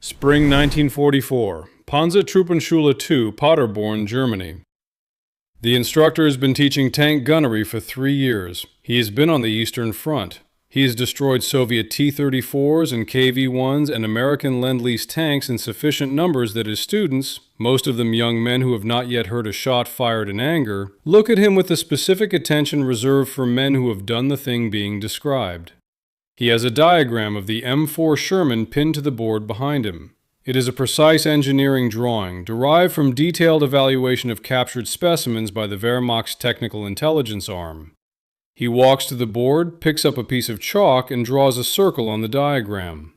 Spring 1944, Panzertruppenschule 2, Paderborn, Germany. The instructor has been teaching tank gunnery for 3 years. He has been on the Eastern Front. He has destroyed Soviet T-34s and KV-1s and American Lend-Lease tanks in sufficient numbers that his students, most of them young men who have not yet heard a shot fired in anger, look at him with the specific attention reserved for men who have done the thing being described. He has a diagram of the M4 Sherman pinned to the board behind him. It is a precise engineering drawing, derived from detailed evaluation of captured specimens by the Wehrmacht's Technical Intelligence Arm. He walks to the board, picks up a piece of chalk, and draws a circle on the diagram.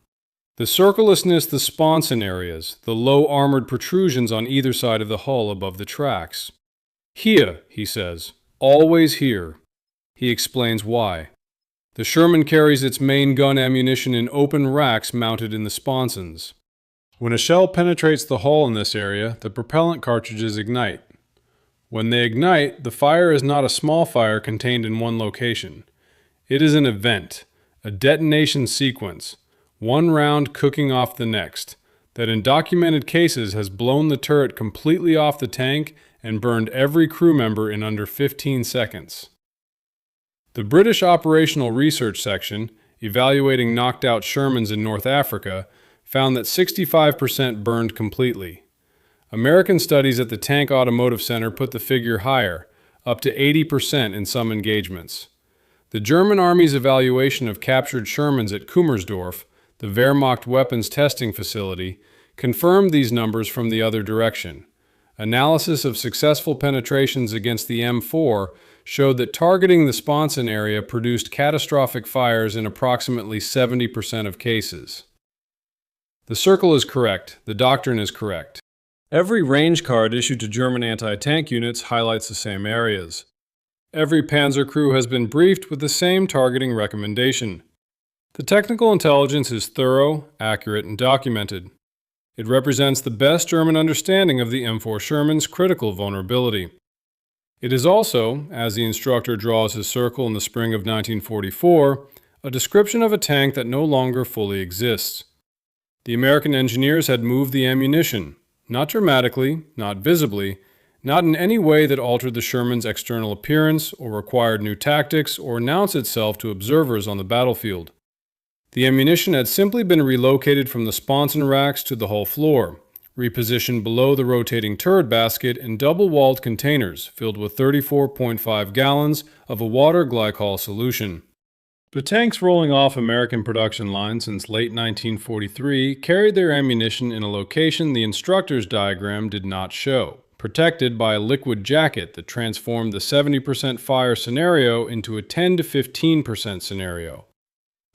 The circle lists the sponson areas, the low armored protrusions on either side of the hull above the tracks. Hier, he says, always here. He explains why. The Sherman carries its main gun ammunition in open racks mounted in the sponsons. When a shell penetrates the hull in this area, the propellant cartridges ignite. When they ignite, the fire is not a small fire contained in one location. It is an event, a detonation sequence, one round cooking off the next, that in documented cases has blown the turret completely off the tank and burned every crew member in under 15 seconds. The British Operational Research Section, evaluating knocked-out Shermans in North Africa, found that 65% burned completely. American studies at the Tank Automotive Center put the figure higher, up to 80% in some engagements. The German Army's evaluation of captured Shermans at Kummersdorf, the Wehrmacht weapons testing facility, confirmed these numbers from the other direction. Analysis of successful penetrations against the M4 showed that targeting the sponson area produced catastrophic fires in approximately 70% of cases. The circle is correct. The doctrine is correct. Every range card issued to German anti-tank units highlights the same areas. Every panzer crew has been briefed with the same targeting recommendation. The technical intelligence is thorough, accurate, and documented. It represents the best German understanding of the M4 Sherman's critical vulnerability. It is also, as the instructor draws his circle in the spring of 1944, a description of a tank that no longer fully exists. The American engineers had moved the ammunition, not dramatically, not visibly, not in any way that altered the Sherman's external appearance or required new tactics or announced itself to observers on the battlefield. The ammunition had simply been relocated from the sponson racks to the hull floor, repositioned below the rotating turret basket in double-walled containers filled with 34.5 gallons of a water glycol solution. The tanks rolling off American production lines since late 1943 carried their ammunition in a location the instructor's diagram did not show, protected by a liquid jacket that transformed the 70% fire scenario into a 10 to 15% scenario.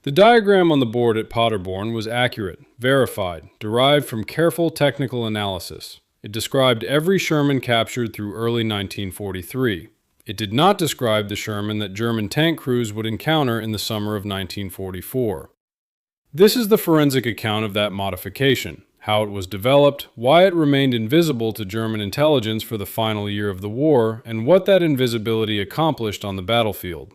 The diagram on the board at Paderborn was accurate, verified, derived from careful technical analysis. It described every Sherman captured through early 1943. It did not describe the Sherman that German tank crews would encounter in the summer of 1944. This is the forensic account of that modification, how it was developed, why it remained invisible to German intelligence for the final year of the war, and what that invisibility accomplished on the battlefield.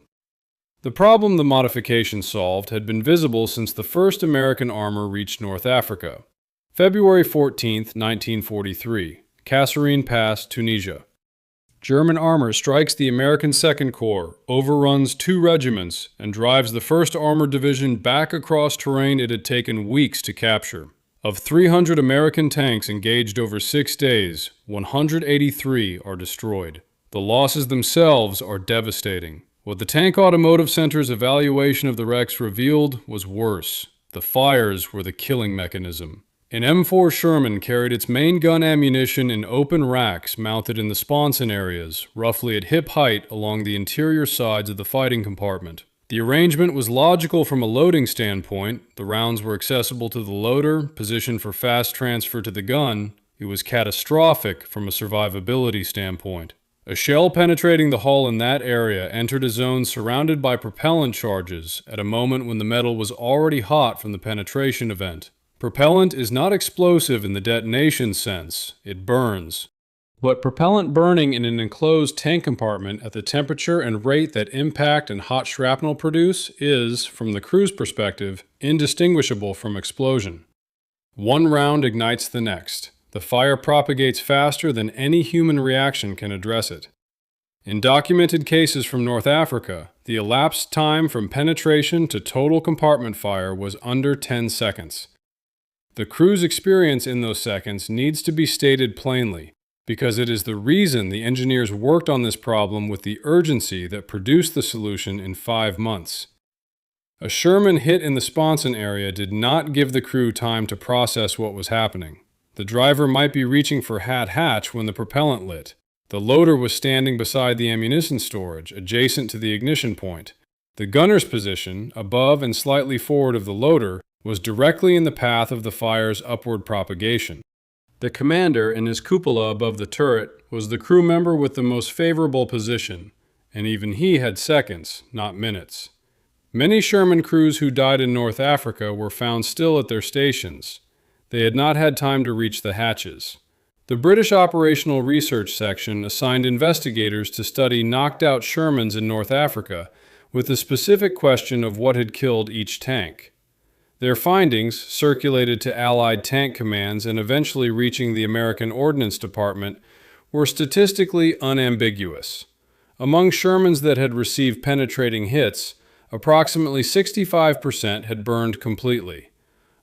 The problem the modification solved had been visible since the first American armor reached North Africa. February 14, 1943, Kasserine Pass, Tunisia. German armor strikes the American Second Corps, overruns 2 regiments, and drives the 1st Armored Division back across terrain it had taken weeks to capture. Of 300 American tanks engaged over 6 days, 183 are destroyed. The losses themselves are devastating. What the Tank Automotive Center's evaluation of the wrecks revealed was worse. The fires were the killing mechanism. An M4 Sherman carried its main gun ammunition in open racks mounted in the sponson areas, roughly at hip height along the interior sides of the fighting compartment. The arrangement was logical from a loading standpoint. The rounds were accessible to the loader, positioned for fast transfer to the gun. It was catastrophic from a survivability standpoint. A shell penetrating the hull in that area entered a zone surrounded by propellant charges at a moment when the metal was already hot from the penetration event. Propellant is not explosive in the detonation sense, it burns. But propellant burning in an enclosed tank compartment at the temperature and rate that impact and hot shrapnel produce is, from the crew's perspective, indistinguishable from explosion. One round ignites the next. The fire propagates faster than any human reaction can address it. In documented cases from North Africa, the elapsed time from penetration to total compartment fire was under 10 seconds. The crew's experience in those seconds needs to be stated plainly, because it is the reason the engineers worked on this problem with the urgency that produced the solution in 5 months. A Sherman hit in the sponson area did not give the crew time to process what was happening. The driver might be reaching for hatch when the propellant lit. The loader was standing beside the ammunition storage, adjacent to the ignition point. The gunner's position, above and slightly forward of the loader, was directly in the path of the fire's upward propagation. The commander, in his cupola above the turret, was the crew member with the most favorable position, and even he had seconds, not minutes. Many Sherman crews who died in North Africa were found still at their stations. They had not had time to reach the hatches. The British Operational Research Section assigned investigators to study knocked-out Shermans in North Africa with the specific question of what had killed each tank. Their findings, circulated to Allied tank commands and eventually reaching the American Ordnance Department, were statistically unambiguous. Among Shermans that had received penetrating hits, approximately 65% had burned completely.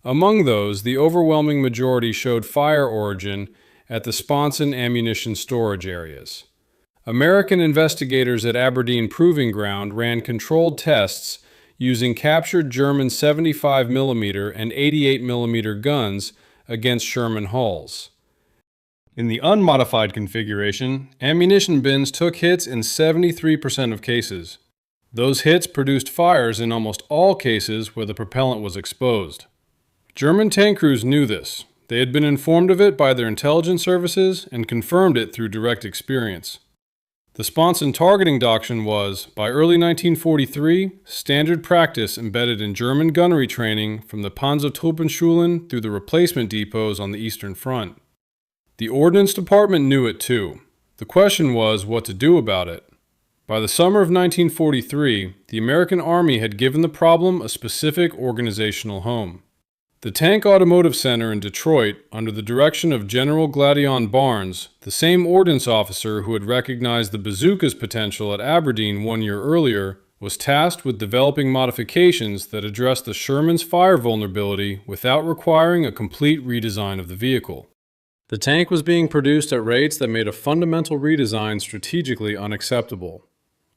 Among those, the overwhelming majority showed fire origin at the sponson ammunition storage areas. American investigators at Aberdeen Proving Ground ran controlled tests using captured German 75mm and 88mm guns against Sherman hulls. In the unmodified configuration, ammunition bins took hits in 73% of cases. Those hits produced fires in almost all cases where the propellant was exposed. German tank crews knew this. They had been informed of it by their intelligence services and confirmed it through direct experience. The sponson targeting doctrine was, by early 1943, standard practice embedded in German gunnery training from the Panzertruppenschulen through the replacement depots on the Eastern Front. The Ordnance Department knew it too. The question was what to do about it. By the summer of 1943, the American Army had given the problem a specific organizational home. The Tank Automotive Center in Detroit, under the direction of General Gladion Barnes, the same ordnance officer who had recognized the bazooka's potential at Aberdeen 1 year earlier, was tasked with developing modifications that addressed the Sherman's fire vulnerability without requiring a complete redesign of the vehicle. The tank was being produced at rates that made a fundamental redesign strategically unacceptable.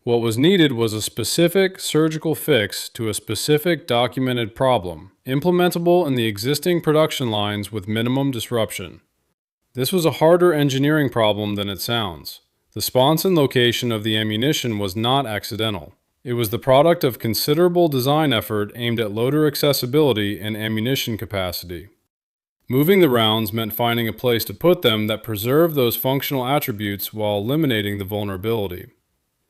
What was needed was a specific surgical fix to a specific documented problem, implementable in the existing production lines with minimum disruption. This was a harder engineering problem than it sounds. The sponson location of the ammunition was not accidental. It was the product of considerable design effort aimed at loader accessibility and ammunition capacity. Moving the rounds meant finding a place to put them that preserved those functional attributes while eliminating the vulnerability.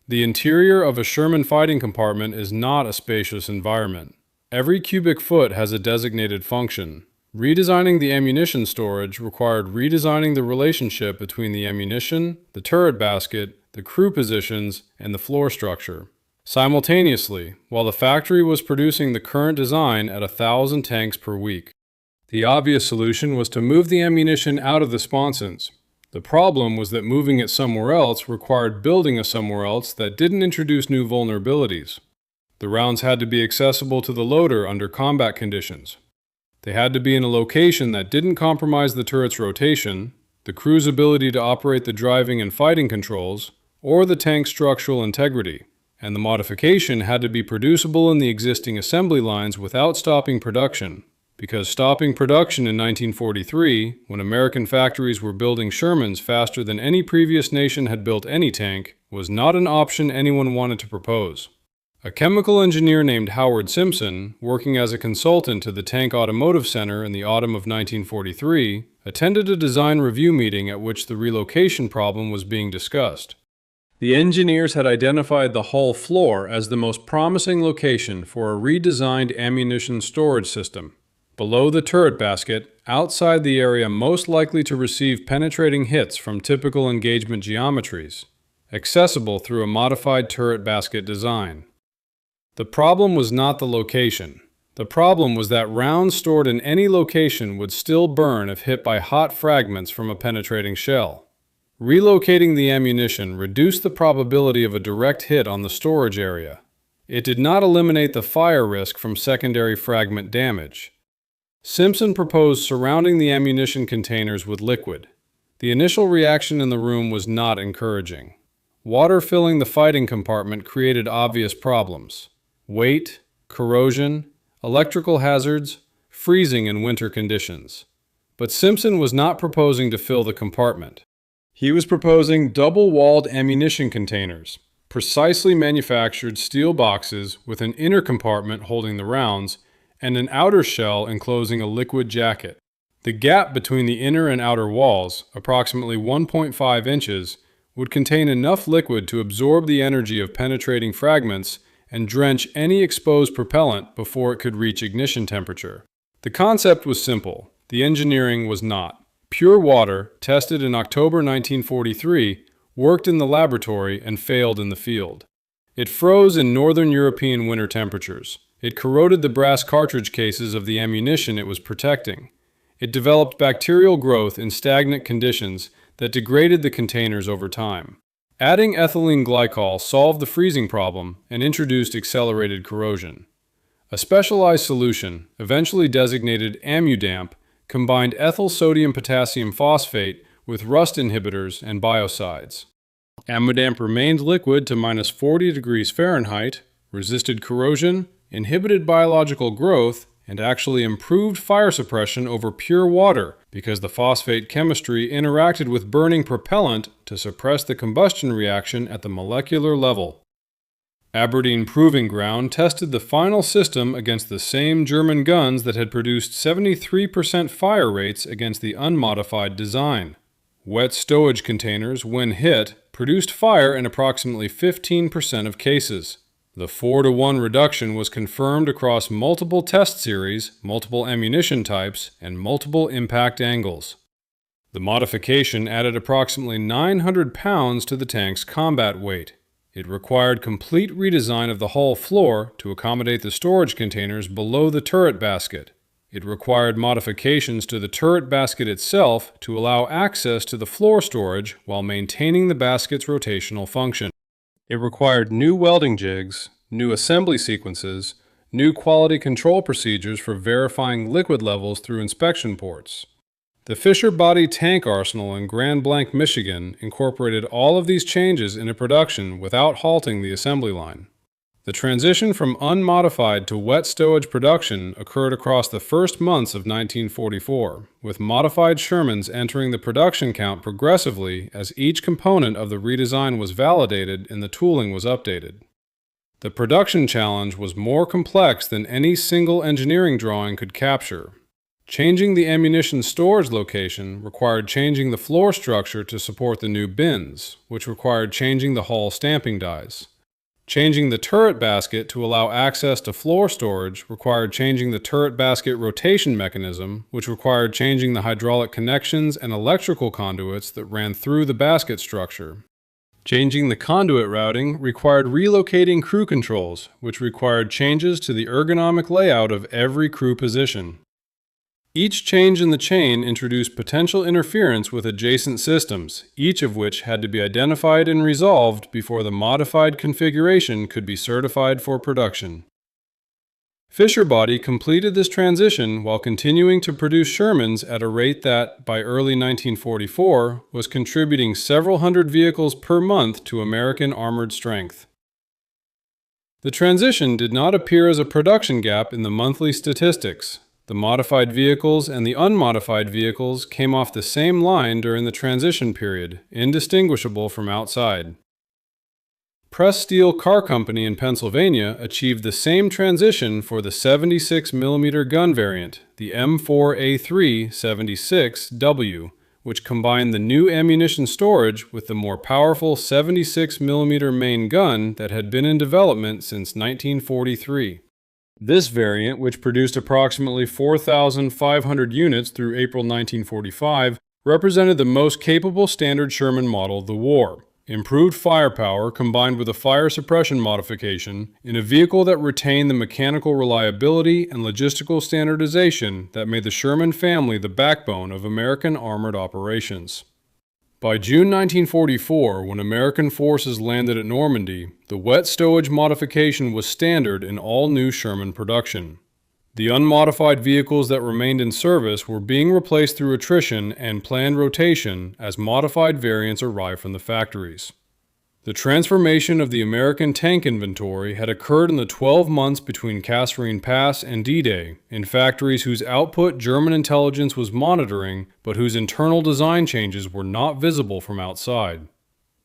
The interior of a Sherman fighting compartment is not a spacious environment. Every cubic foot has a designated function. Redesigning the ammunition storage required redesigning the relationship between the ammunition, the turret basket, the crew positions, and the floor structure. Simultaneously, while the factory was producing the current design at 1,000 tanks per week. The obvious solution was to move the ammunition out of the sponsons. The problem was that moving it somewhere else required building a somewhere else that didn't introduce new vulnerabilities. The rounds had to be accessible to the loader under combat conditions. They had to be in a location that didn't compromise the turret's rotation, the crew's ability to operate the driving and fighting controls, or the tank's structural integrity. And the modification had to be producible in the existing assembly lines without stopping production. Because stopping production in 1943, when American factories were building Shermans faster than any previous nation had built any tank, was not an option anyone wanted to propose. A chemical engineer named Howard Simpson, working as a consultant to the Tank Automotive Center in the autumn of 1943, attended a design review meeting at which the relocation problem was being discussed. The engineers had identified the hull floor as the most promising location for a redesigned ammunition storage system. Below the turret basket, outside the area most likely to receive penetrating hits from typical engagement geometries, accessible through a modified turret basket design. The problem was not the location. The problem was that rounds stored in any location would still burn if hit by hot fragments from a penetrating shell. Relocating the ammunition reduced the probability of a direct hit on the storage area. It did not eliminate the fire risk from secondary fragment damage. Simpson proposed surrounding the ammunition containers with liquid. The initial reaction in the room was not encouraging. Water filling the fighting compartment created obvious problems: weight, corrosion, electrical hazards, freezing in winter conditions. But Simpson was not proposing to fill the compartment. He was proposing double-walled ammunition containers, precisely manufactured steel boxes with an inner compartment holding the rounds and an outer shell enclosing a liquid jacket. The gap between the inner and outer walls, approximately 1.5 inches, would contain enough liquid to absorb the energy of penetrating fragments and drench any exposed propellant before it could reach ignition temperature. The concept was simple. The engineering was not. Pure water, tested in October 1943, worked in the laboratory and failed in the field. It froze in northern European winter temperatures. It corroded the brass cartridge cases of the ammunition it was protecting. It developed bacterial growth in stagnant conditions that degraded the containers over time. Adding ethylene glycol solved the freezing problem and introduced accelerated corrosion. A specialized solution, eventually designated AmmuDamp, combined ethyl sodium potassium phosphate with rust inhibitors and biocides. AmmuDamp remained liquid to minus 40 degrees Fahrenheit, resisted corrosion, inhibited biological growth, and actually improved fire suppression over pure water because the phosphate chemistry interacted with burning propellant to suppress the combustion reaction at the molecular level. Aberdeen Proving Ground tested the final system against the same German guns that had produced 73% fire rates against the unmodified design. Wet stowage containers, when hit, produced fire in approximately 15% of cases. The 4-to-1 reduction was confirmed across multiple test series, multiple ammunition types, and multiple impact angles. The modification added approximately 900 pounds to the tank's combat weight. It required complete redesign of the hull floor to accommodate the storage containers below the turret basket. It required modifications to the turret basket itself to allow access to the floor storage while maintaining the basket's rotational function. It required new welding jigs, new assembly sequences, new quality control procedures for verifying liquid levels through inspection ports. The Fisher Body Tank Arsenal in Grand Blanc, Michigan incorporated all of these changes into production without halting the assembly line. The transition from unmodified to wet stowage production occurred across the first months of 1944, with modified Shermans entering the production count progressively as each component of the redesign was validated and the tooling was updated. The production challenge was more complex than any single engineering drawing could capture. Changing the ammunition storage location required changing the floor structure to support the new bins, which required changing the hull stamping dies. Changing the turret basket to allow access to floor storage required changing the turret basket rotation mechanism, which required changing the hydraulic connections and electrical conduits that ran through the basket structure. Changing the conduit routing required relocating crew controls, which required changes to the ergonomic layout of every crew position. Each change in the chain introduced potential interference with adjacent systems, each of which had to be identified and resolved before the modified configuration could be certified for production. Fisher Body completed this transition while continuing to produce Shermans at a rate that, by early 1944, was contributing several hundred vehicles per month to American armored strength. The transition did not appear as a production gap in the monthly statistics. The modified vehicles and the unmodified vehicles came off the same line during the transition period, indistinguishable from outside. Press Steel Car Company in Pennsylvania achieved the same transition for the 76mm gun variant, the M4A3 76W, which combined the new ammunition storage with the more powerful 76mm main gun that had been in development since 1943. This variant, which produced approximately 4,500 units through April 1945, represented the most capable standard Sherman model of the war. improved firepower combined with a fire suppression modification in a vehicle that retained the mechanical reliability and logistical standardization that made the Sherman family the backbone of American armored operations. By June 1944, when American forces landed at Normandy, the wet stowage modification was standard in all new Sherman production. The unmodified vehicles that remained in service were being replaced through attrition and planned rotation as modified variants arrived from the factories. The transformation of the American tank inventory had occurred in the 12 months between Kasserine Pass and D-Day, in factories whose output German intelligence was monitoring, but whose internal design changes were not visible from outside.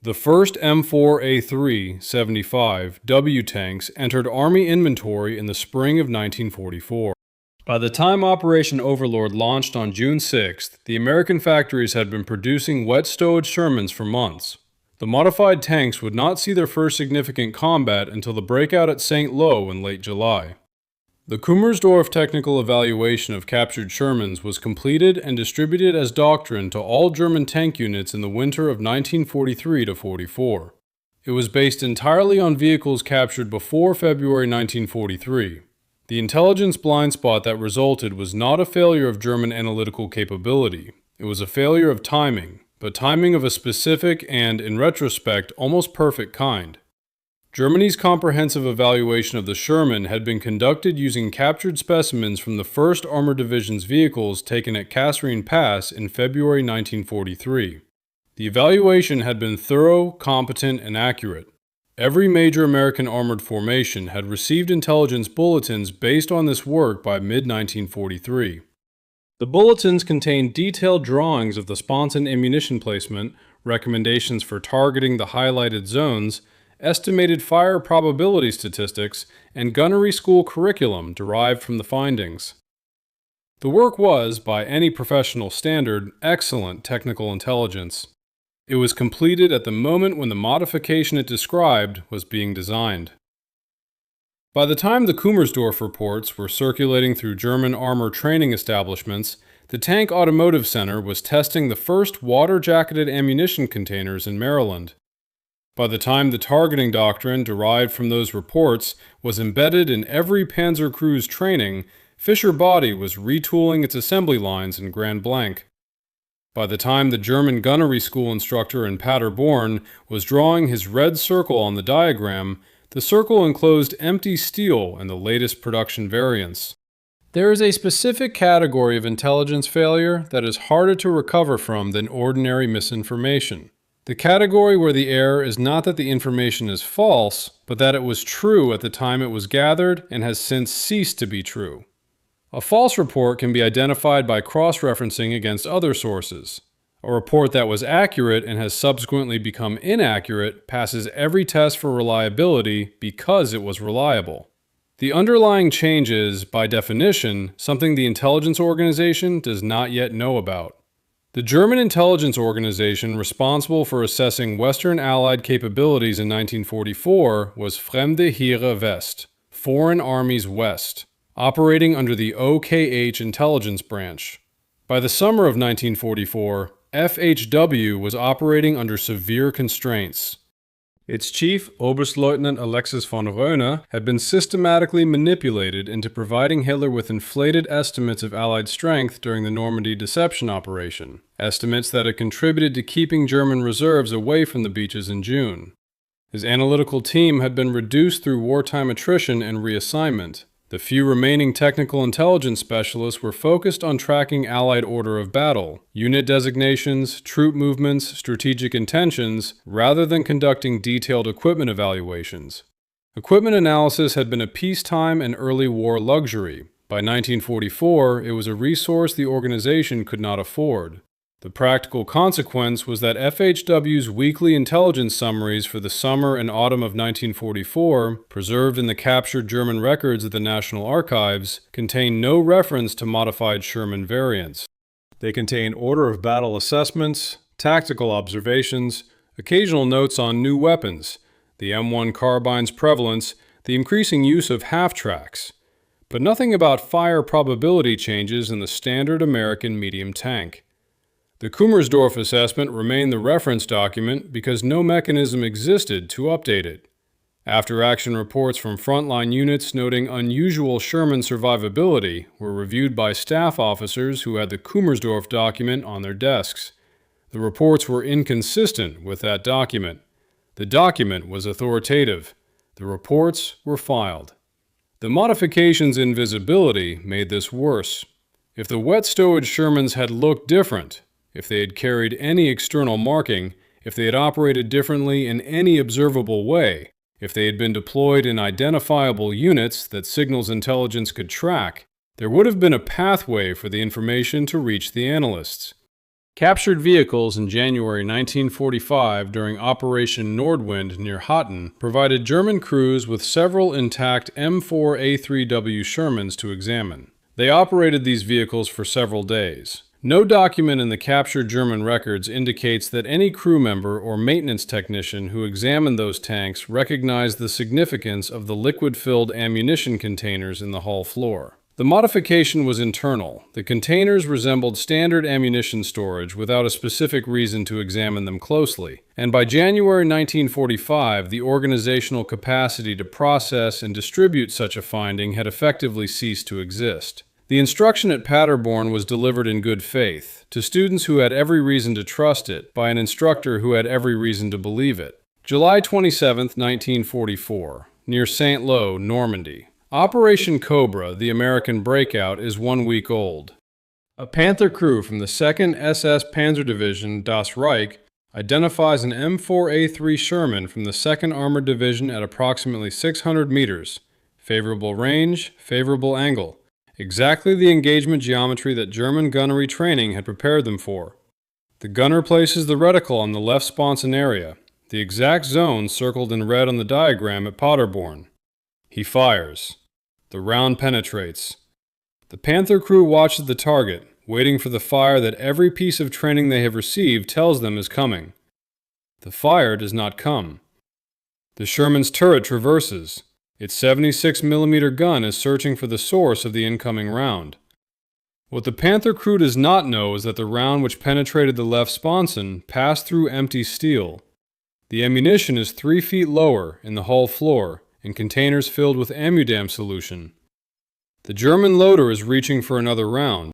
The first M4A3 75 W tanks entered Army inventory in the spring of 1944. By the time Operation Overlord launched on June 6th, the American factories had been producing wet stowage Shermans for months. The modified tanks would not see their first significant combat until the breakout at St. Lo in late July. The Kummersdorf technical evaluation of captured Shermans was completed and distributed as doctrine to all German tank units in the winter of 1943-44. It was based entirely on vehicles captured before February 1943. The intelligence blind spot that resulted was not a failure of German analytical capability. It was a failure of timing, but timing of a specific and, in retrospect, almost perfect kind. Germany's comprehensive evaluation of the Sherman had been conducted using captured specimens from the 1st Armored Division's vehicles taken at Kasserine Pass in February 1943. The evaluation had been thorough, competent, and accurate. Every major American armored formation had received intelligence bulletins based on this work by mid-1943. The bulletins contained detailed drawings of the sponson ammunition placement, recommendations for targeting the highlighted zones, estimated fire probability statistics, and gunnery school curriculum derived from the findings. The work was, by any professional standard, excellent technical intelligence. It was completed at the moment when the modification it described was being designed. By the time the Kummersdorf reports were circulating through German armor training establishments, the Tank Automotive Center was testing the first water-jacketed ammunition containers in Maryland. By the time the targeting doctrine derived from those reports was embedded in every Panzer crew's training, Fisher Body was retooling its assembly lines in Grand Blanc. By the time the German gunnery school instructor in Paderborn was drawing his red circle on the diagram, the circle enclosed empty steel in the latest production variants. There is a specific category of intelligence failure that is harder to recover from than ordinary misinformation. The category where the error is not that the information is false, but that it was true at the time it was gathered and has since ceased to be true. A false report can be identified by cross-referencing against other sources. A report that was accurate and has subsequently become inaccurate passes every test for reliability because it was reliable. The underlying change is, by definition, something the intelligence organization does not yet know about. The German intelligence organization responsible for assessing Western Allied capabilities in 1944 was Fremde Heere West, Foreign Armies West, operating under the OKH intelligence branch. By the summer of 1944, FHW was operating under severe constraints. Its chief, Oberstleutnant Alexis von Röhne, had been systematically manipulated into providing Hitler with inflated estimates of Allied strength during the Normandy deception operation, estimates that had contributed to keeping German reserves away from the beaches in June. His analytical team had been reduced through wartime attrition and reassignment. The few remaining technical intelligence specialists were focused on tracking Allied order of battle, unit designations, troop movements, strategic intentions, rather than conducting detailed equipment evaluations. Equipment analysis had been a peacetime and early war luxury. By 1944, it was a resource the organization could not afford. The practical consequence was that FHW's weekly intelligence summaries for the summer and autumn of 1944, preserved in the captured German records of the National Archives, contain no reference to modified Sherman variants. They contain order of battle assessments, tactical observations, occasional notes on new weapons, the M1 carbine's prevalence, the increasing use of half-tracks, but nothing about fire probability changes in the standard American medium tank. The Kummersdorf assessment remained the reference document because no mechanism existed to update it. After-action reports from frontline units noting unusual Sherman survivability were reviewed by staff officers who had the Kummersdorf document on their desks. The reports were inconsistent with that document. The document was authoritative. The reports were filed. The modifications in Invisibility made this worse. If the wet stowage Shermans had looked different, if they had carried any external marking, if they had operated differently in any observable way, if they had been deployed in identifiable units that signals intelligence could track, there would have been a pathway for the information to reach the analysts. Captured vehicles in January 1945 during Operation Nordwind near Hatten provided German crews with several intact M4 A3W Shermans to examine. They operated these vehicles for several days. No document in the captured German records indicates that any crew member or maintenance technician who examined those tanks recognized the significance of the liquid-filled ammunition containers in the hull floor. The modification was internal. The containers resembled standard ammunition storage without a specific reason to examine them closely, and by January 1945, the organizational capacity to process and distribute such a finding had effectively ceased to exist. The instruction at Paderborn was delivered in good faith, to students who had every reason to trust it, by an instructor who had every reason to believe it. July 27, 1944, near Saint-Lô, Normandy. Operation Cobra, the American breakout, is 1 week old. A Panther crew from the 2nd SS Panzer Division, Das Reich, identifies an M4A3 Sherman from the 2nd Armored Division at approximately 600 meters. Favorable range, favorable angle. Exactly the engagement geometry that German gunnery training had prepared them for. The gunner places the reticle on the left sponson area, the exact zone circled in red on the diagram at Paderborn. He fires. The round penetrates. The Panther crew watches the target, waiting for the fire that every piece of training they have received tells them is coming. The fire does not come. The Sherman's turret traverses. Its 76mm gun is searching for the source of the incoming round. What the Panther crew does not know is that the round which penetrated the left sponson passed through empty steel. The ammunition is 3 feet lower in the hull floor, in containers filled with Amudam solution. The German loader is reaching for another round.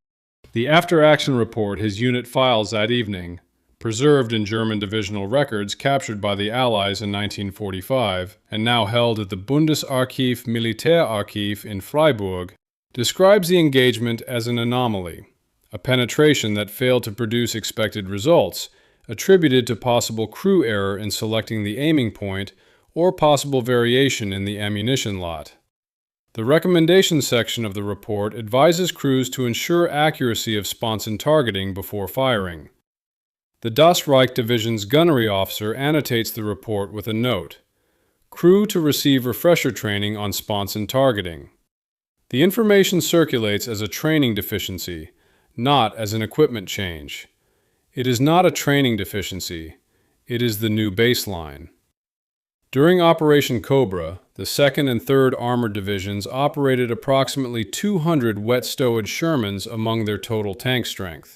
The after-action report his unit files that evening, preserved in German divisional records captured by the Allies in 1945 and now held at the Bundesarchiv Militärarchiv in Freiburg, describes the engagement as an anomaly, a penetration that failed to produce expected results, attributed to possible crew error in selecting the aiming point or possible variation in the ammunition lot. The recommendation section of the report advises crews to ensure accuracy of sponson targeting before firing. The Das Reich Division's gunnery officer annotates the report with a note: crew to receive refresher training on sponson targeting. The information circulates as a training deficiency, not as an equipment change. It is not a training deficiency. It is the new baseline. During Operation Cobra, the 2nd and 3rd Armored Divisions operated approximately 200 wet stowage Shermans among their total tank strength.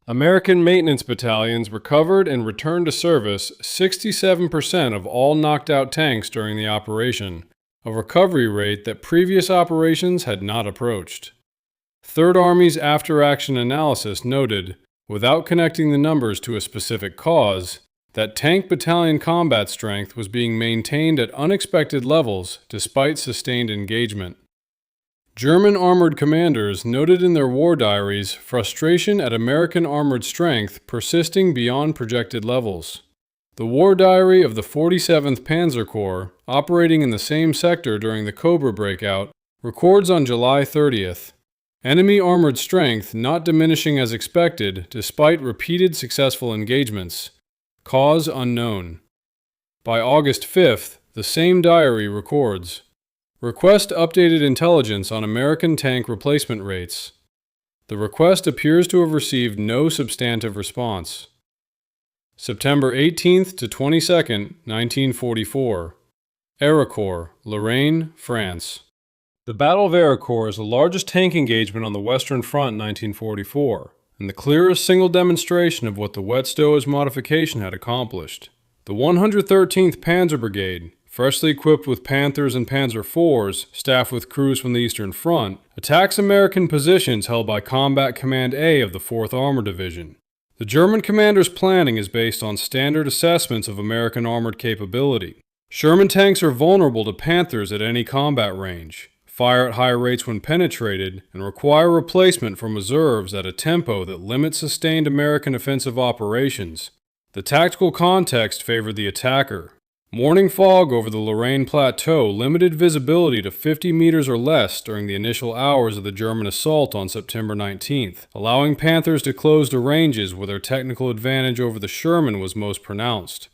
American maintenance battalions recovered and returned to service 67% of all knocked-out tanks during the operation, a recovery rate that previous operations had not approached. Third Army's after-action analysis noted, without connecting the numbers to a specific cause, that tank battalion combat strength was being maintained at unexpected levels despite sustained engagement. German armored commanders noted in their war diaries frustration at American armored strength persisting beyond projected levels. The war diary of the 47th Panzer Corps, operating in the same sector during the Cobra breakout, records on July 30th, enemy armored strength not diminishing as expected despite repeated successful engagements. Cause unknown. By August 5th, the same diary records, request updated intelligence on American tank replacement rates. The request appears to have received no substantive response. September 18th to 22nd, 1944. Arracourt, Lorraine, France. The Battle of Arracourt is the largest tank engagement on the Western Front in 1944. and the clearest single demonstration of what the wet stowage modification had accomplished. The 113th Panzer Brigade, freshly equipped with Panthers and Panzer IVs, staffed with crews from the Eastern Front, attacks American positions held by Combat Command A of the 4th Armored Division. The German commander's planning is based on standard assessments of American armored capability. Sherman tanks are vulnerable to Panthers at any combat range, fire at high rates when penetrated, and require replacement from reserves at a tempo that limits sustained American offensive operations. The tactical context favored the attacker. Morning fog over the Lorraine Plateau limited visibility to 50 meters or less during the initial hours of the German assault on September 19th, allowing Panthers to close the ranges where their technical advantage over the Sherman was most pronounced.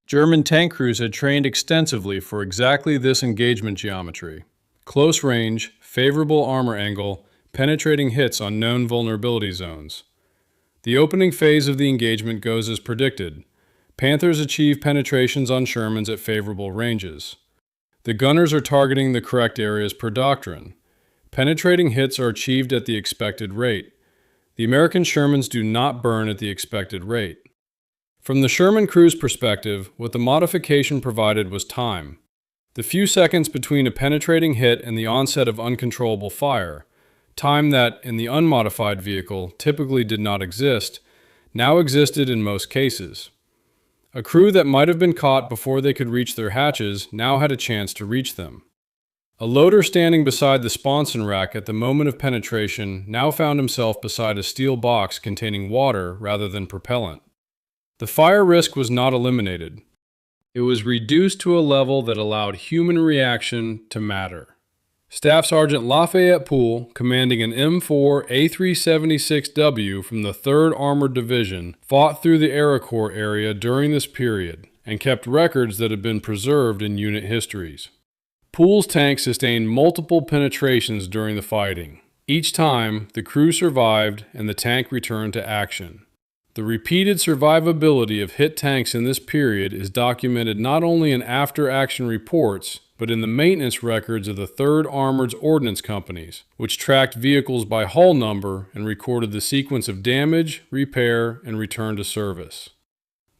German tank crews had trained extensively for exactly this engagement geometry: close range, favorable armor angle, penetrating hits on known vulnerability zones. The opening phase of the engagement goes as predicted. Panthers achieve penetrations on Shermans at favorable ranges. The gunners are targeting the correct areas per doctrine. Penetrating hits are achieved at the expected rate. The American Shermans do not burn at the expected rate. From the Sherman crew's perspective, what the modification provided was time. The few seconds between a penetrating hit and the onset of uncontrollable fire, time that, in the unmodified vehicle, typically did not exist, now existed in most cases. A crew that might have been caught before they could reach their hatches now had a chance to reach them. A loader standing beside the sponson rack at the moment of penetration now found himself beside a steel box containing water rather than propellant. The fire risk was not eliminated. It was reduced to a level that allowed human reaction to matter. Staff Sergeant Lafayette Poole, commanding an M4 A376W from the 3rd Armored Division, fought through the Arracourt area during this period and kept records that have been preserved in unit histories. Poole's tank sustained multiple penetrations during the fighting. Each time, the crew survived and the tank returned to action. The repeated survivability of hit tanks in this period is documented not only in after-action reports, but in the maintenance records of the 3rd Armored's ordnance companies, which tracked vehicles by hull number and recorded the sequence of damage, repair, and return to service.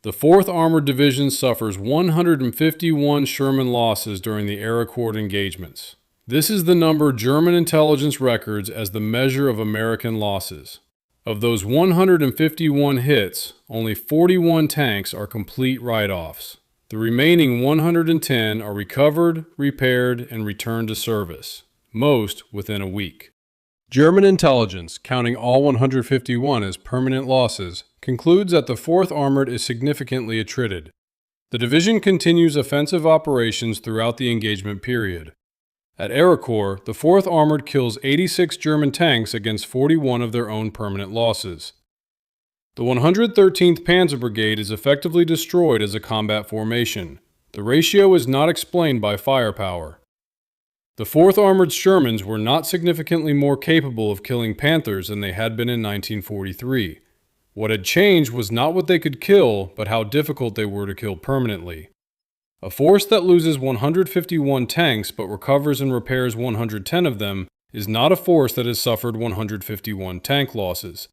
The 4th Armored Division suffers 151 Sherman losses during the Arracourt engagements. This is the number German intelligence records as the measure of American losses. Of those 151 hits, only 41 tanks are complete write-offs. The remaining 110 are recovered, repaired, and returned to service, most within a week. German intelligence, counting all 151 as permanent losses, concludes that the 4th Armored is significantly attrited. The division continues offensive operations throughout the engagement period. At Arracourt, the 4th Armored kills 86 German tanks against 41 of their own permanent losses. The 113th Panzer Brigade is effectively destroyed as a combat formation. The ratio is not explained by firepower. The 4th Armored Shermans were not significantly more capable of killing Panthers than they had been in 1943. What had changed was not what they could kill, but how difficult they were to kill permanently. A force that loses 151 tanks but recovers and repairs 110 of them is not a force that has suffered 151 tank losses.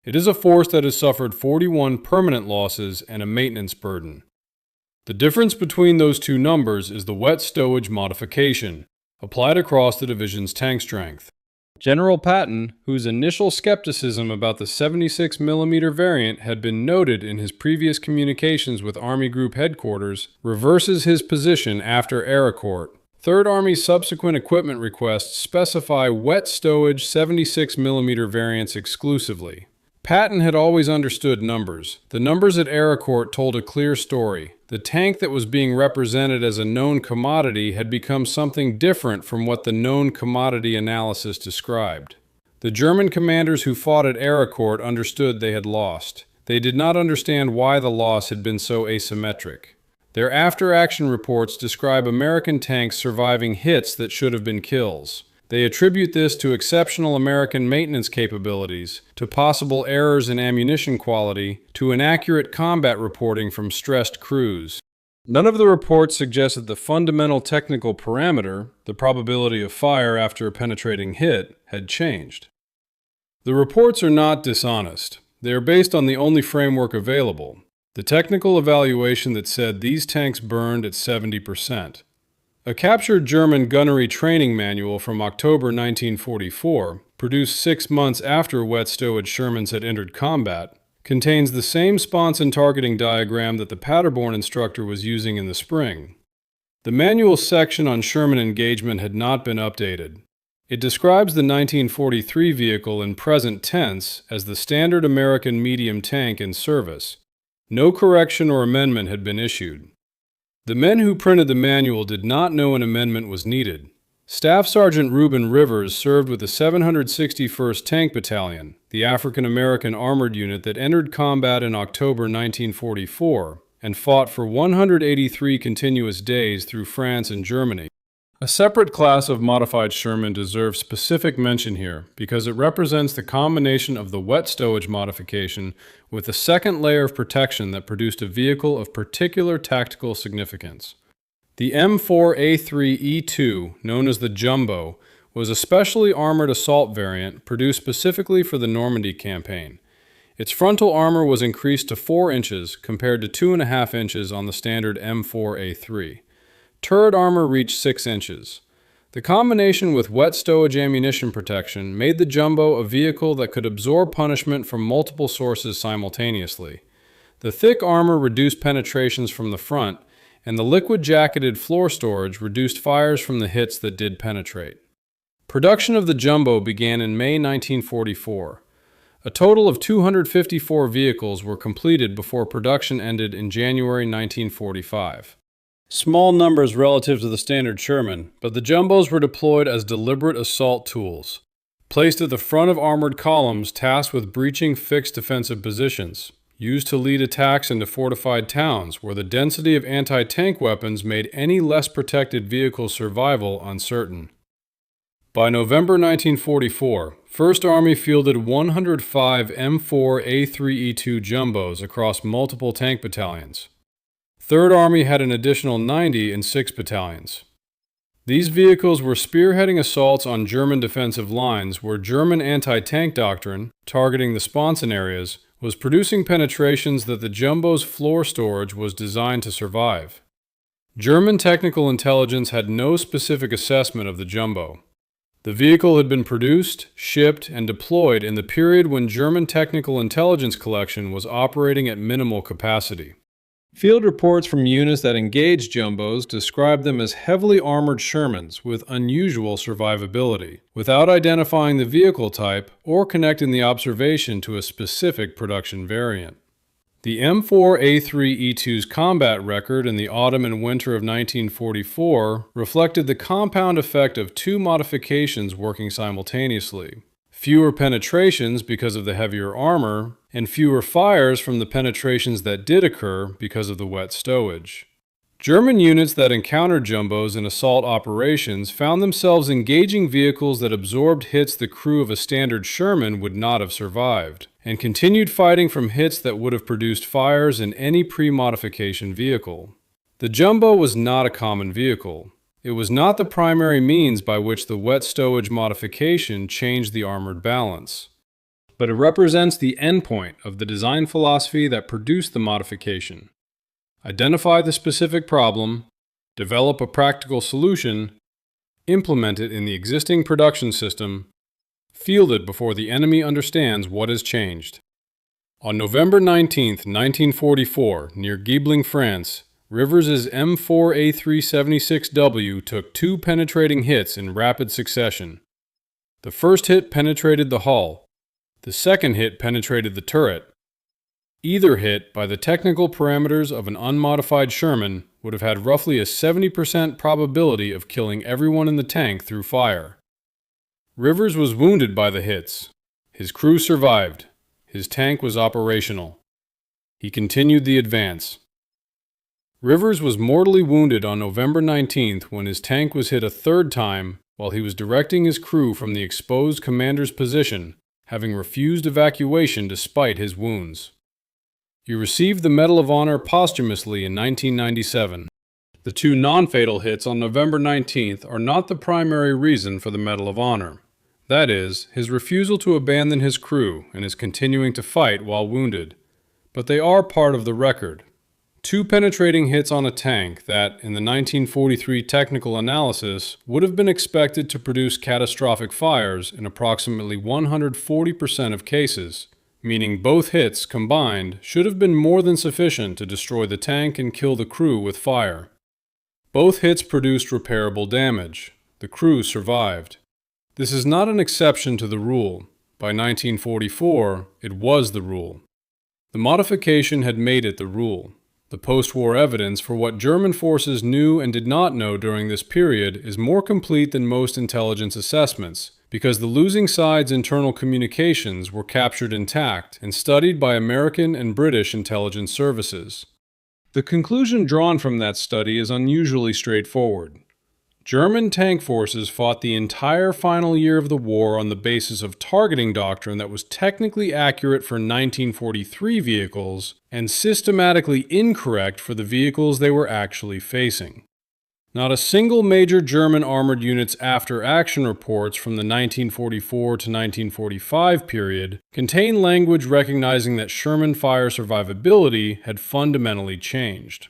It is a force that has suffered 41 permanent losses and a maintenance burden. The difference between those two numbers is the wet stowage modification, applied across the division's tank strength. General Patton, whose initial skepticism about the 76mm variant had been noted in his previous communications with Army Group Headquarters, reverses his position after Arracourt. 3rd Army's subsequent equipment requests specify wet stowage 76mm variants exclusively. Patton had always understood numbers. The numbers at Arracourt told a clear story. The tank that was being represented as a known commodity had become something different from what the known commodity analysis described. The German commanders who fought at Arracourt understood they had lost. They did not understand why the loss had been so asymmetric. Their after-action reports describe American tanks surviving hits that should have been kills. They attribute this to exceptional American maintenance capabilities, to possible errors in ammunition quality, to inaccurate combat reporting from stressed crews. None of the reports suggested the fundamental technical parameter, the probability of fire after a penetrating hit, had changed. The reports are not dishonest. They are based on the only framework available, the technical evaluation that said these tanks burned at 70%. A captured German gunnery training manual from October 1944, produced 6 months after wet stowage Shermans had entered combat, contains the same sponson targeting diagram that the Paderborn instructor was using in the spring. The manual section on Sherman engagement had not been updated. It describes the 1943 vehicle in present tense as the standard American medium tank in service. No correction or amendment had been issued. The men who printed the manual did not know an amendment was needed. Staff Sergeant Reuben Rivers served with the 761st Tank Battalion, the African American armored unit that entered combat in October 1944 and fought for 183 continuous days through France and Germany. A separate class of modified Sherman deserves specific mention here because it represents the combination of the wet stowage modification with the second layer of protection that produced a vehicle of particular tactical significance. The M4A3E2, known as the Jumbo, was a specially armored assault variant produced specifically for the Normandy campaign. Its frontal armor was increased to 4 inches compared to 2.5 inches on the standard M4A3. Turret armor reached 6 inches. The combination with wet stowage ammunition protection made the Jumbo a vehicle that could absorb punishment from multiple sources simultaneously. The thick armor reduced penetrations from the front, and the liquid-jacketed floor storage reduced fires from the hits that did penetrate. Production of the Jumbo began in May 1944. A total of 254 vehicles were completed before production ended in January 1945. Small numbers relative to the standard Sherman, but the Jumbos were deployed as deliberate assault tools, placed at the front of armored columns tasked with breaching fixed defensive positions, used to lead attacks into fortified towns where the density of anti-tank weapons made any less protected vehicle's survival uncertain. By November 1944, 1st Army fielded 105 M4A3E2 Jumbos across multiple tank battalions. 3rd Army had an additional 90 in 6 battalions. These vehicles were spearheading assaults on German defensive lines where German anti-tank doctrine, targeting the sponson areas, was producing penetrations that the Jumbo's floor storage was designed to survive. German technical intelligence had no specific assessment of the Jumbo. The vehicle had been produced, shipped, and deployed in the period when German technical intelligence collection was operating at minimal capacity. Field reports from units that engaged Jumbos described them as heavily armored Shermans with unusual survivability, without identifying the vehicle type or connecting the observation to a specific production variant. The M4A3E2's combat record in the autumn and winter of 1944 reflected the compound effect of 2 modifications working simultaneously: fewer penetrations because of the heavier armor, and fewer fires from the penetrations that did occur because of the wet stowage. German units that encountered Jumbos in assault operations found themselves engaging vehicles that absorbed hits the crew of a standard Sherman would not have survived, and continued fighting from hits that would have produced fires in any pre-modification vehicle. The Jumbo was not a common vehicle. It was not the primary means by which the wet stowage modification changed the armored balance, but it represents the endpoint of the design philosophy that produced the modification. Identify the specific problem, develop a practical solution, implement it in the existing production system, field it before the enemy understands what has changed. On November 19, 1944, near Gibling, France, Rivers' M4A376W took 2 penetrating hits in rapid succession. The first hit penetrated the hull. The second hit penetrated the turret. Either hit, by the technical parameters of an unmodified Sherman, would have had roughly a 70% probability of killing everyone in the tank through fire. Rivers was wounded by the hits. His crew survived. His tank was operational. He continued the advance. Rivers was mortally wounded on November 19th when his tank was hit a 3rd time while he was directing his crew from the exposed commander's position, having refused evacuation despite his wounds. He received the Medal of Honor posthumously in 1997. The 2 non-fatal hits on November 19th are not the primary reason for the Medal of Honor. That is, his refusal to abandon his crew and his continuing to fight while wounded. But they are part of the record. 2 penetrating hits on a tank that, in the 1943 technical analysis, would have been expected to produce catastrophic fires in approximately 140% of cases, meaning both hits combined should have been more than sufficient to destroy the tank and kill the crew with fire. Both hits produced repairable damage. The crew survived. This is not an exception to the rule. By 1944, it was the rule. The modification had made it the rule. The post-war evidence for what German forces knew and did not know during this period is more complete than most intelligence assessments, because the losing side's internal communications were captured intact and studied by American and British intelligence services. The conclusion drawn from that study is unusually straightforward. German tank forces fought the entire final year of the war on the basis of targeting doctrine that was technically accurate for 1943 vehicles and systematically incorrect for the vehicles they were actually facing. Not a single major German armored unit's after-action reports from the 1944 to 1945 period contain language recognizing that Sherman fire survivability had fundamentally changed.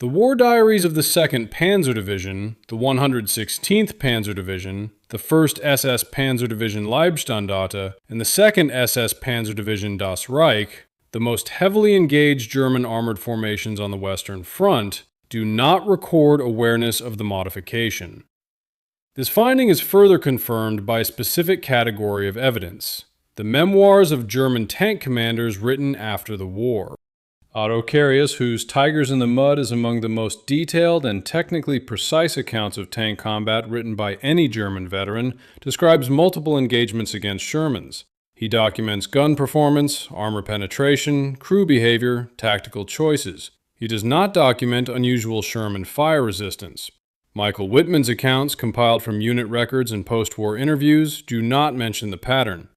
The war diaries of the 2nd Panzer Division, the 116th Panzer Division, the 1st SS Panzer Division Leibstandarte, and the 2nd SS Panzer Division Das Reich, the most heavily engaged German armored formations on the Western Front, do not record awareness of the modification. This finding is further confirmed by a specific category of evidence: the memoirs of German tank commanders written after the war. Otto Carius, whose Tigers in the Mud is among the most detailed and technically precise accounts of tank combat written by any German veteran, describes multiple engagements against Shermans. He documents gun performance, armor penetration, crew behavior, tactical choices. He does not document unusual Sherman fire resistance. Michael Whitman's accounts, compiled from unit records and post-war interviews, do not mention the pattern.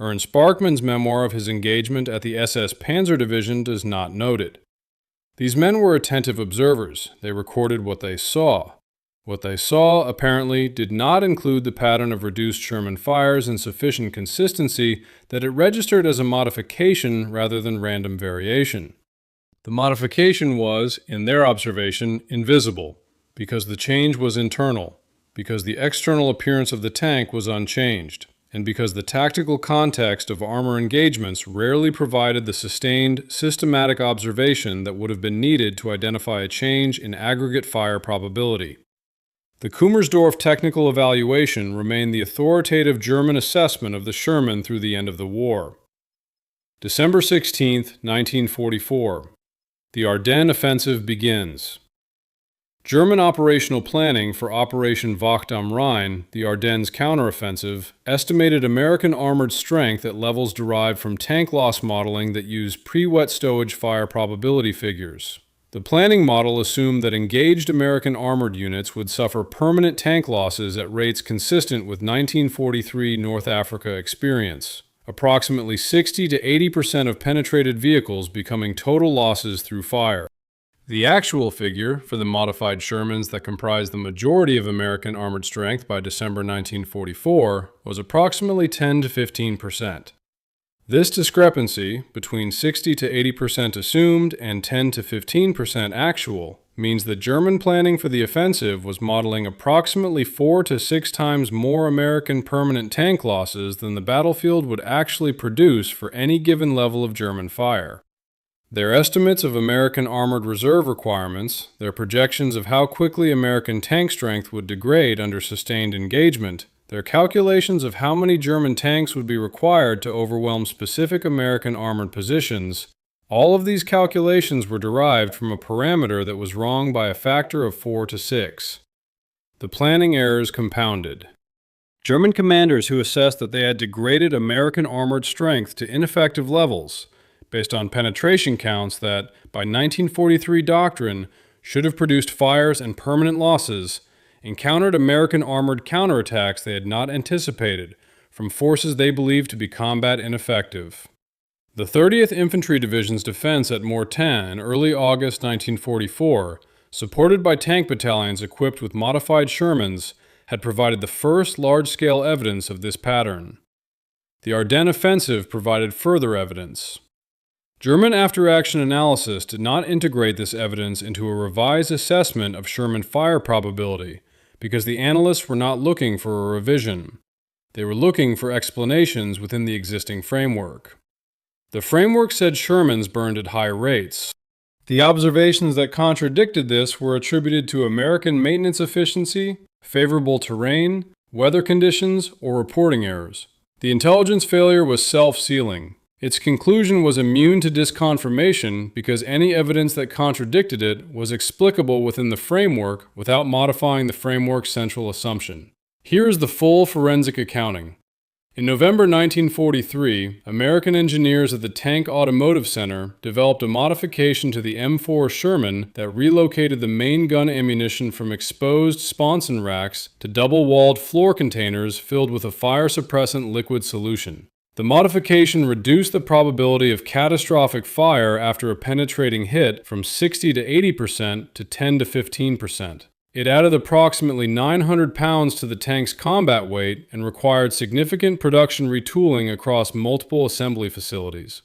Ernst Barkman's memoir of his engagement at the SS Panzer Division does not note it. These men were attentive observers. They recorded what they saw. What they saw, apparently, did not include the pattern of reduced Sherman fires in sufficient consistency that it registered as a modification rather than random variation. The modification was, in their observation, invisible, because the change was internal, because the external appearance of the tank was unchanged, and because the tactical context of armor engagements rarely provided the sustained, systematic observation that would have been needed to identify a change in aggregate fire probability. The Kummersdorf technical evaluation remained the authoritative German assessment of the Sherman through the end of the war. December 16, 1944. The Ardennes offensive begins. German operational planning for Operation Wacht am Rhein, the Ardennes counteroffensive, estimated American armored strength at levels derived from tank loss modeling that used pre-wet stowage fire probability figures. The planning model assumed that engaged American armored units would suffer permanent tank losses at rates consistent with 1943 North Africa experience, approximately 60 to 80% of penetrated vehicles becoming total losses through fire. The actual figure for the modified Shermans that comprised the majority of American armored strength by December 1944 was approximately 10 to 15%. This discrepancy, between 60 to 80% assumed and 10 to 15% actual, means that German planning for the offensive was modeling approximately 4 to 6 times more American permanent tank losses than the battlefield would actually produce for any given level of German fire. Their estimates of American armored reserve requirements, their projections of how quickly American tank strength would degrade under sustained engagement, their calculations of how many German tanks would be required to overwhelm specific American armored positions, all of these calculations were derived from a parameter that was wrong by a factor of 4 to 6. The planning errors compounded. German commanders who assessed that they had degraded American armored strength to ineffective levels, based on penetration counts that, by 1943 doctrine, should have produced fires and permanent losses, encountered American armored counterattacks they had not anticipated from forces they believed to be combat ineffective. The 30th Infantry Division's defense at Mortain in early August 1944, supported by tank battalions equipped with modified Shermans, had provided the first large-scale evidence of this pattern. The Ardennes offensive provided further evidence. German after-action analysis did not integrate this evidence into a revised assessment of Sherman fire probability because the analysts were not looking for a revision. They were looking for explanations within the existing framework. The framework said Shermans burned at high rates. The observations that contradicted this were attributed to American maintenance efficiency, favorable terrain, weather conditions, or reporting errors. The intelligence failure was self-sealing. Its conclusion was immune to disconfirmation because any evidence that contradicted it was explicable within the framework without modifying the framework's central assumption. Here is the full forensic accounting. In November 1943, American engineers at the Tank Automotive Center developed a modification to the M4 Sherman that relocated the main gun ammunition from exposed sponson racks to double-walled floor containers filled with a fire-suppressant liquid solution. The modification reduced the probability of catastrophic fire after a penetrating hit from 60 to 80% to 10 to 15%. It added approximately 900 pounds to the tank's combat weight and required significant production retooling across multiple assembly facilities.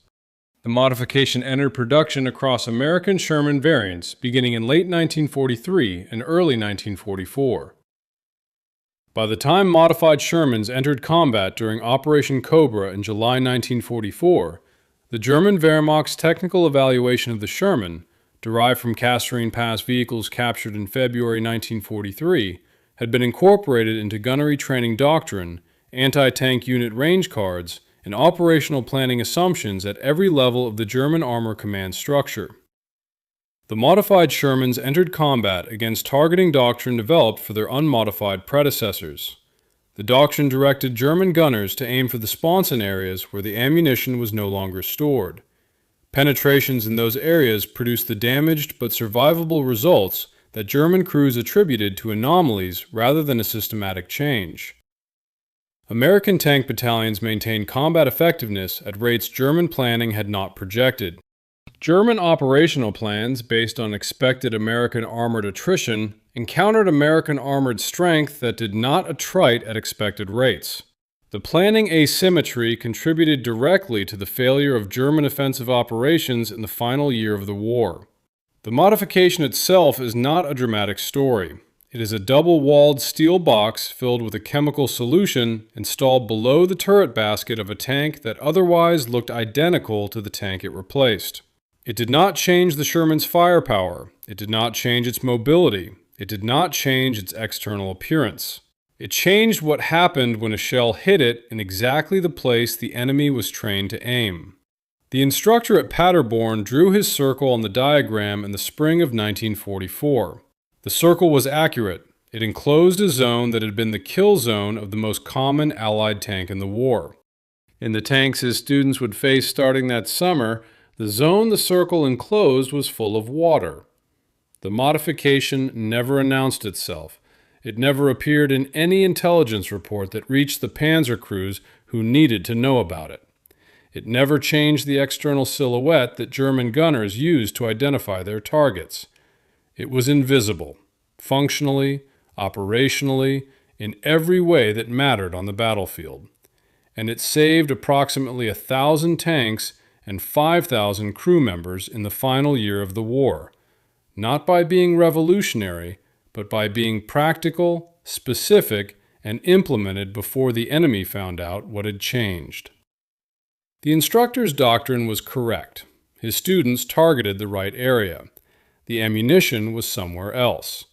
The modification entered production across American Sherman variants beginning in late 1943 and early 1944. By the time modified Shermans entered combat during Operation Cobra in July 1944, the German Wehrmacht's technical evaluation of the Sherman, derived from Kasserine Pass vehicles captured in February 1943, had been incorporated into gunnery training doctrine, anti-tank unit range cards, and operational planning assumptions at every level of the German Armor Command structure. The modified Shermans entered combat against targeting doctrine developed for their unmodified predecessors. The doctrine directed German gunners to aim for the sponson areas where the ammunition was no longer stored. Penetrations in those areas produced the damaged but survivable results that German crews attributed to anomalies rather than a systematic change. American tank battalions maintained combat effectiveness at rates German planning had not projected. German operational plans, based on expected American armored attrition, encountered American armored strength that did not attrite at expected rates. The planning asymmetry contributed directly to the failure of German offensive operations in the final year of the war. The modification itself is not a dramatic story. It is a double-walled steel box filled with a chemical solution installed below the turret basket of a tank that otherwise looked identical to the tank it replaced. It did not change the Sherman's firepower. It did not change its mobility. It did not change its external appearance. It changed what happened when a shell hit it in exactly the place the enemy was trained to aim. The instructor at Paderborn drew his circle on the diagram in the spring of 1944. The circle was accurate. It enclosed a zone that had been the kill zone of the most common Allied tank in the war. In the tanks his students would face starting that summer, the zone the circle enclosed was full of water. The modification never announced itself. It never appeared in any intelligence report that reached the Panzer crews who needed to know about it. It never changed the external silhouette that German gunners used to identify their targets. It was invisible, functionally, operationally, in every way that mattered on the battlefield. And it saved approximately 1,000 tanks and 5,000 crew members in the final year of the war, not by being revolutionary, but by being practical, specific, and implemented before the enemy found out what had changed. The instructor's doctrine was correct. His students targeted the right area. The ammunition was somewhere else.